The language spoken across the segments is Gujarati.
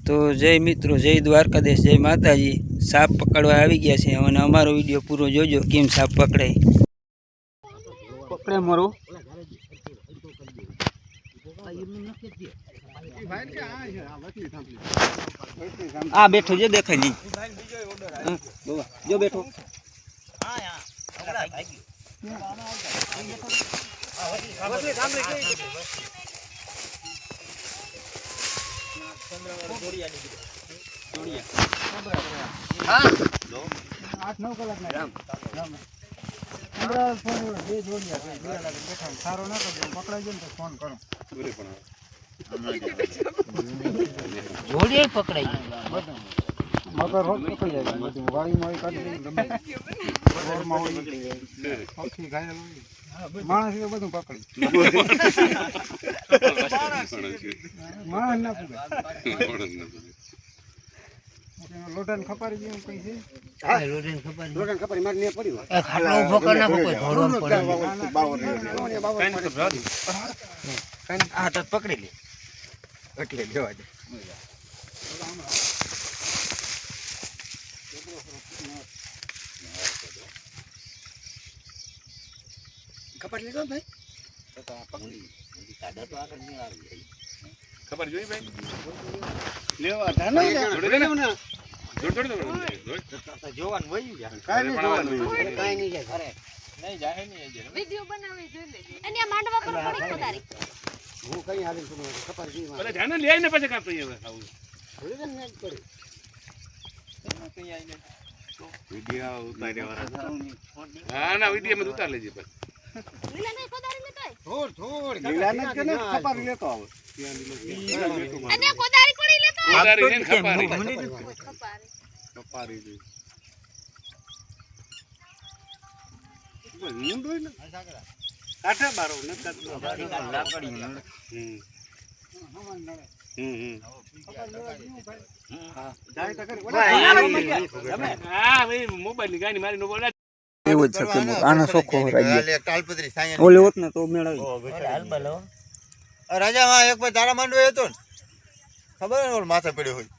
તો જય મિત્રો, જય દ્વારકાધીશ, જય માતાજી। સાપ પકડવા આવી ગયા છે અને અમારો વિડીયો પૂરો જોજો કેમ સાપ પકડાય। પકડે મારો આ બેઠો જે દેખાય નહીં જો બેઠો જોડીએ પકડાઈ મગર હોત પકડી જાય બધું વાડીમાં કાઢી ઘરમાં હોય પક્ષી ઘાયલ હોય માણસ એ બધું પકડી માણસ ના પકડે લોટન ખપારી જેવું કઈ છે હા લોટન ખપારી માર ને પડ્યું એ ખાટલો ઉભો કર નાખો કોઈ ઘોડો પડે કાઈ આ તો પકડી લે એટલે જવા દે ખબર લીધો ભાઈ તો પકડી કાઢા તો આગળ નહીં આવી ખબર જોઈ ભાઈ લેવા ધાનો જોડે જોવાનું વઈ ગયા કાઈ નહીં જોવાનું કાઈ નહીં જાય ઘરે નહીં જાય નહીં વિડિયો બનાવી જોઈ લેજે અને આ માંડવા પર પડી ખોદારી હું કઈ હાલી છું ખબર જી ભલે ધ્યાન લઈ આવીને પછી કાપ તઈ હવે આવું થોડી ને જ પડી કઈ આવીને વિડિયો ઉતાર્યો હા ના વિડિયો માં ઉતાર લેજે પછી લીલા નહીં ખોદારી ને કઈ થોડ લીલા ને કે ખપારી લેતો આવ અને ખોદારી કોડી લેતો ખોદારી ને ખપારી ખપારી બોલ મુંડો ને કાઠા બારો ને લાકડી હા જાય તો કરી હા ભાઈ મોબાઈલ ની ગાની મારી નો બોલા એવું જ છે આનો સોખો રાજી કાલપત્રી સાયા ઓલે હોત ને તો મેળાવી હાલ બોલો રાજા માં એક ભાઈ તારા માંડવે હતો ને ખબર ને ઓલ માથે પડ્યો હોય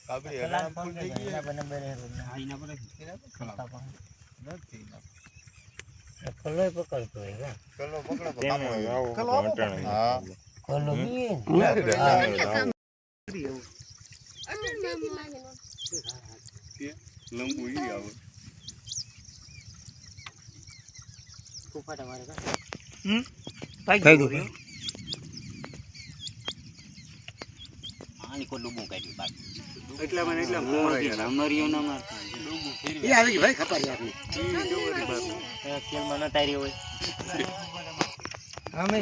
કાબરી હરામ ફૂલ થઈ ગઈ બરાબર આઈના પર નથી કલો પકડતો હોય કલો પકડો તો કામ હોય કલો હા કલો બી લંબુ ઈ આવે કોપાટા મારે કા ભાઈ દો આની કો ડૂબું કાઢી બાકી એટલા મને એટલા મોરા અમરિયો ના માર ડૂબું ફેરવી એ આવી ભાઈ ખપારી આપની ઈ જોરી બાપ ખેલ માં ન તારી હોય હા મે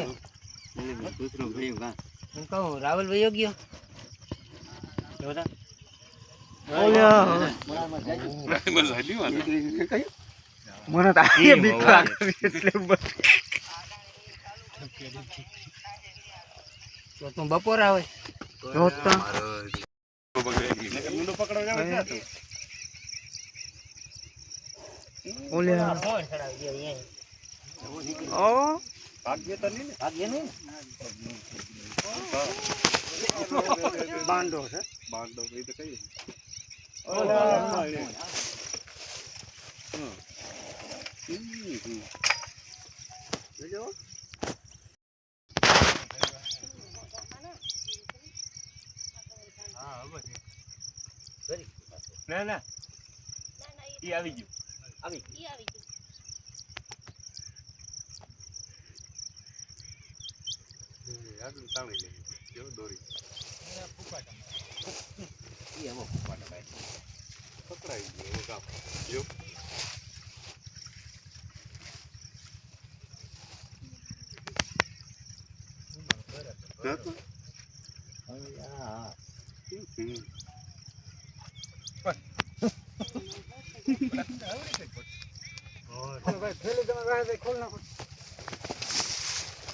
દૂસરો ભઈ કા હું કહું રાવલ ભઈ ગયો જોતા ઓલ્યા મને હાલી વાને કઈ મને તો આ બીક લાગે એટલે તો તું બપોર આવે રોતા મુંડો પકડવા જાવ છે ઓલ્યા ફોન ચડાવી દે અહીંયા ઓ ભાગ્ય તો નહીં ને ભાગ્ય નહીં બાંડો છે બાંડો એ તો કઈ ઓલા જોજો હા હવે કરી ના ના ઈ આવી ગયું ઈ આવી ગયું આગળ તાળી લે જો દોરી એ ફૂપાટા ઈ આવો ફૂપાટા ભાઈ પકડાઈ ગયો કામ જો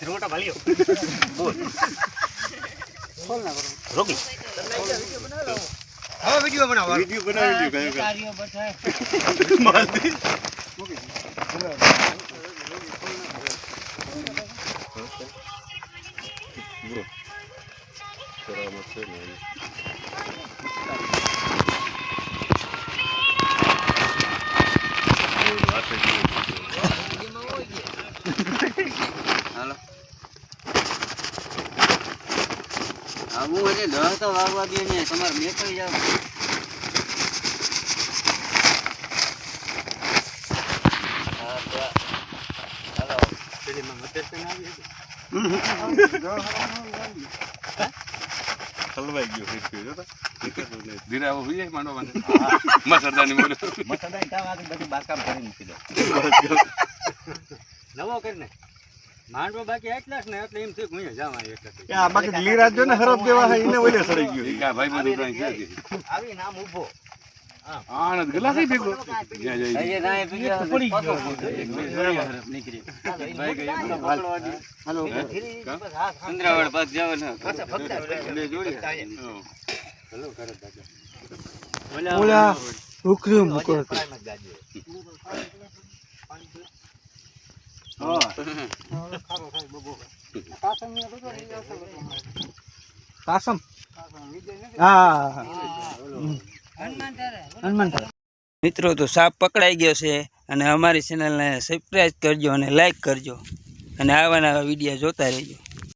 रोटा भालियो बोल खोल ना करो रोकी हां वीडियो बनाओ वीडियो बना वीडियो कार्य बैठा मार दे ओके ब्रो હાલો આવું હજી 10 તો વાગવા દે ને તમારે મેકઈ જાવ હલવાઈ ગયો ધીરે આવો હોય માંડો મને મસરદાની બોલો મસરદાની કામ આગળ બધું બાકામ કરી મૂકી દો નવો કરીને માંડવો બાકી એટલા ને એટલે એમ થયું હું જાવા એક આ બાકી લીરાજ જો ને હરફ દેવા હે એને ઓલે સડી ગયો કા ભાઈ બધું કાઈ છે આવી નામ ઊભો આનંદ ગલાસ ભેગો અહીંયા ના પડી ગયો નીકળી ભાઈ ગયો હાલો ચંદ્રાવડ પાસ જાવ ને પાછા ભક્તા લે જોડી હાલો કરે દાદા ઓલા ઉકરી મુકો કાસમ હા મિત્રો તો સાપ પકડાઈ ગયો છે અને અમારી ચેનલને સબસ્ક્રાઇબ કરજો અને લાઈક કરજો અને આવા નવા વિડીયો જોતા રહેજો.